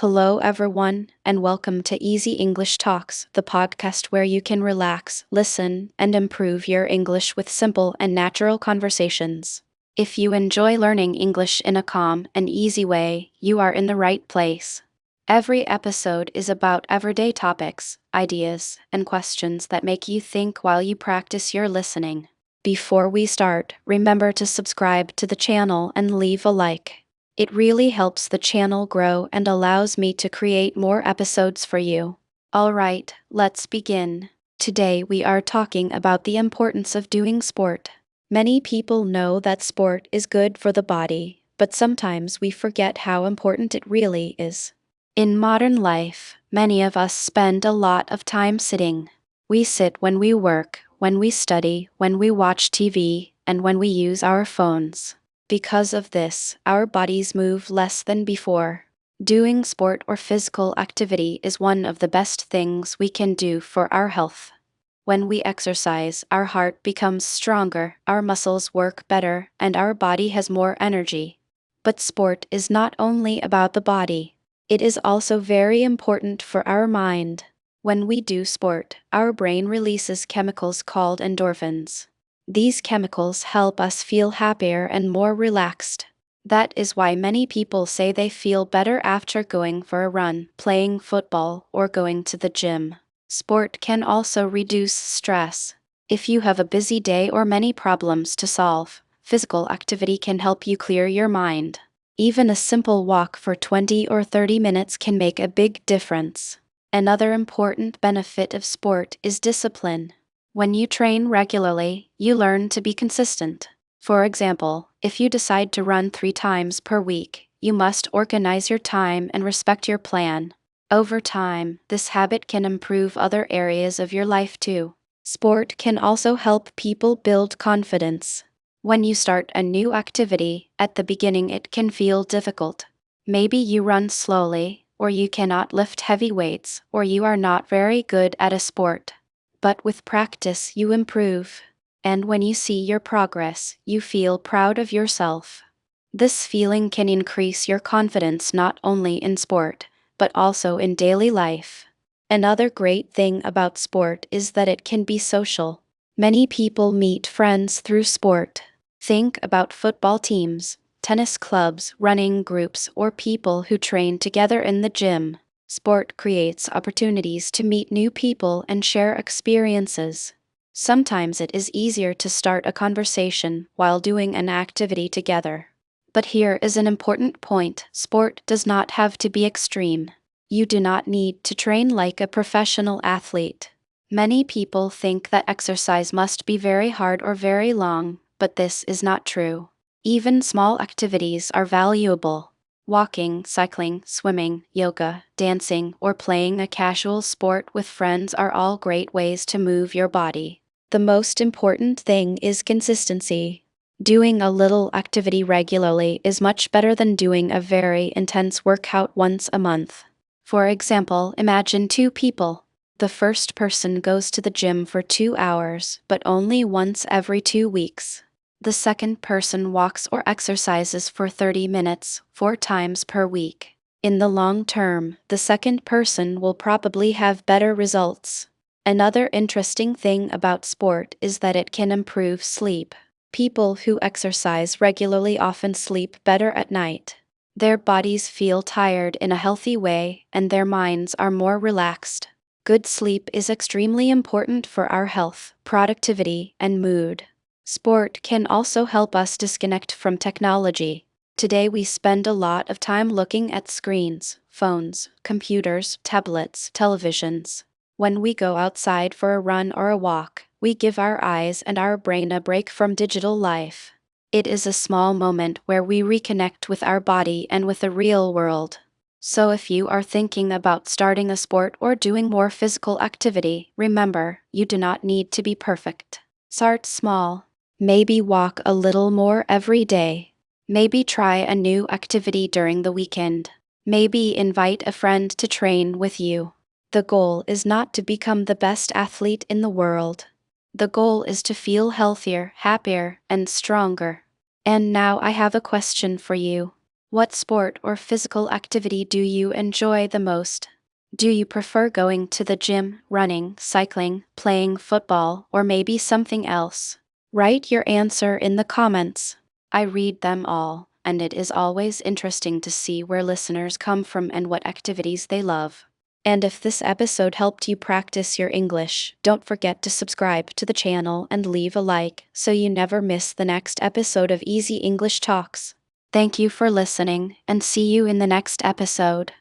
Hello, everyone, and welcome to Easy English Talks, the podcast where you can relax, listen, and improve your English with simple and natural conversations. If you enjoy learning English in a calm and easy way, you are in the right place. Every episode is about everyday topics, ideas, and questions that make you think while you practice your listening. Before we start, remember to subscribe to the channel and leave a like. It really helps the channel grow and allows me to create more episodes for you. Alright, let's begin. Today we are talking about the importance of doing sport. Many people know that sport is good for the body, but sometimes we forget how important it really is. In modern life, many of us spend a lot of time sitting. We sit when we work, when we study, when we watch TV, and when we use our phones. Because of this, our bodies move less than before. Doing sport or physical activity is one of the best things we can do for our health. When we exercise, our heart becomes stronger, our muscles work better, and our body has more energy. But sport is not only about the body. It is also very important for our mind. When we do sport, our brain releases chemicals called endorphins. These chemicals help us feel happier and more relaxed. That is why many people say they feel better after going for a run, playing football, or going to the gym. Sport can also reduce stress. If you have a busy day or many problems to solve, physical activity can help you clear your mind. Even a simple walk for 20 or 30 minutes can make a big difference. Another important benefit of sport is discipline. When you train regularly, you learn to be consistent. For example, if you decide to run 3 times per week, you must organize your time and respect your plan. Over time, this habit can improve other areas of your life too. Sport can also help people build confidence. When you start a new activity, at the beginning it can feel difficult. Maybe you run slowly, or you cannot lift heavy weights, or you are not very good at a sport. But with practice, you improve. And when you see your progress, you feel proud of yourself. This feeling can increase your confidence not only in sport, but also in daily life. Another great thing about sport is that it can be social. Many people meet friends through sport. Think about football teams, tennis clubs, running groups, or people who train together in the gym. Sport creates opportunities to meet new people and share experiences. Sometimes it is easier to start a conversation while doing an activity together. But here is an important point: sport does not have to be extreme. You do not need to train like a professional athlete. Many people think that exercise must be very hard or very long, but this is not true. Even small activities are valuable. Walking, cycling, swimming, yoga, dancing, or playing a casual sport with friends are all great ways to move your body. The most important thing is consistency. Doing a little activity regularly is much better than doing a very intense workout once a month. For example, imagine 2 people. The first person goes to the gym for 2 hours, but only once every 2 weeks. The second person walks or exercises for 30 minutes, 4 times per week. In the long term, the second person will probably have better results. Another interesting thing about sport is that it can improve sleep. People who exercise regularly often sleep better at night. Their bodies feel tired in a healthy way, and their minds are more relaxed. Good sleep is extremely important for our health, productivity, and mood. Sport can also help us disconnect from technology. Today we spend a lot of time looking at screens, phones, computers, tablets, televisions. When we go outside for a run or a walk, we give our eyes and our brain a break from digital life. It is a small moment where we reconnect with our body and with the real world. So if you are thinking about starting a sport or doing more physical activity, remember, you do not need to be perfect. Start small. Maybe walk a little more every day. Maybe try a new activity during the weekend. Maybe invite a friend to train with you. The goal is not to become the best athlete in the world. The goal is to feel healthier, happier, and stronger. And now I have a question for you. What sport or physical activity do you enjoy the most? Do you prefer going to the gym, running, cycling, playing football, or maybe something else? Write your answer in the comments. I read them all, and it is always interesting to see where listeners come from and what activities they love. And if this episode helped you practice your English, don't forget to subscribe to the channel and leave a like so you never miss the next episode of Easy English Talks. Thank you for listening, and see you in the next episode.